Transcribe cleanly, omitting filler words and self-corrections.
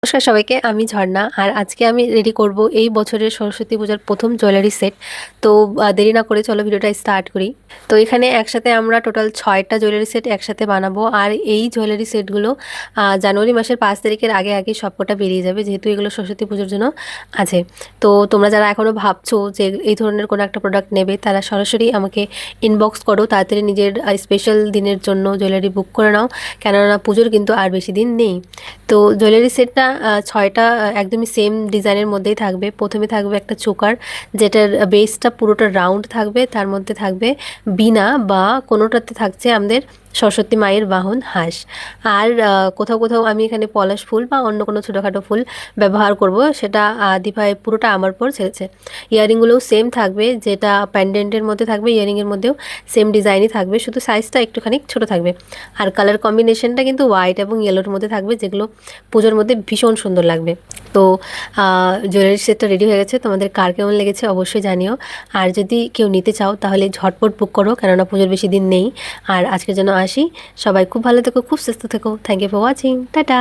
নমস্কার সবাইকে, আমি ঝর্ণা। আর আজকে আমি রেডি করব এই বছরের সরস্বতী পূজার প্রথম জুয়েলারি সেট। তো দেরি না করে চলো ভিডিওটা স্টার্ট করি। তো এখানে একসাথে আমরা টোটাল 6টা জুয়েলারি সেট একসাথে বানাবো। আর এই জুয়েলারি সেটগুলো জানুয়ারি মাসের 5 তারিখের আগে আগে সবকটা বেরিয়ে যাবে, যেহেতু এগুলো সরস্বতী পুজোর জন্য আছে। তো তোমরা যারা এখনও ভাবছো যে এই ধরনের কোনো একটা প্রোডাক্ট নেবে, তারা সরাসরি আমাকে ইনবক্স করো, তাড়াতাড়ি নিজের স্পেশাল দিনের জন্য জুয়েলারি বুক করে নাও, কেননা পুজোর কিন্তু আর বেশি দিন নেই। তো জুয়েলারি সেটটা 6টা একদমই সেম ডিজাইনের মধ্যেই থাকবে। প্রথমে থাকবে একটা চোকার, যেটার বেসটা পুরোটা রাউন্ড থাকবে, তার মধ্যে থাকবে বীণা বা কোনোটাতে থাকছে আমাদের সরস্বতী মায়ের বাহন হাঁস। আর কোথাও কোথাও আমি এখানে পলাশ ফুল বা অন্য কোনো ছোটোখাটো ফুল ব্যবহার করব, সেটা দিভাই পুরোটা আমার পর ছেড়েছে। ইয়ারিংগুলোও সেম থাকবে, যেটা প্যান্ডেন্টের মধ্যে থাকবে ইয়ারিংয়ের মধ্যেও সেম ডিজাইনই থাকবে, শুধু সাইজটা একটুখানি ছোটো থাকবে। আর কালার কম্বিনেশনটা কিন্তু হোয়াইট এবং ইয়েলোর মধ্যে থাকবে, যেগুলো পুজোর মধ্যে ভীষণ সুন্দর লাগবে। তো জুয়েলারি সেটটা রেডি হয়ে গেছে, তোমাদের কার কেমন লেগেছে অবশ্যই জানিও। আর যদি কেউ নিতে চাও তাহলে ঝটপট বুক করো, কেননা পুজোর বেশি দিন নেই। আর আজকের জন্য আসি, সবাই খুব ভালো থেকো, খুব সুস্থ থেকো। Thank you for watching, tata.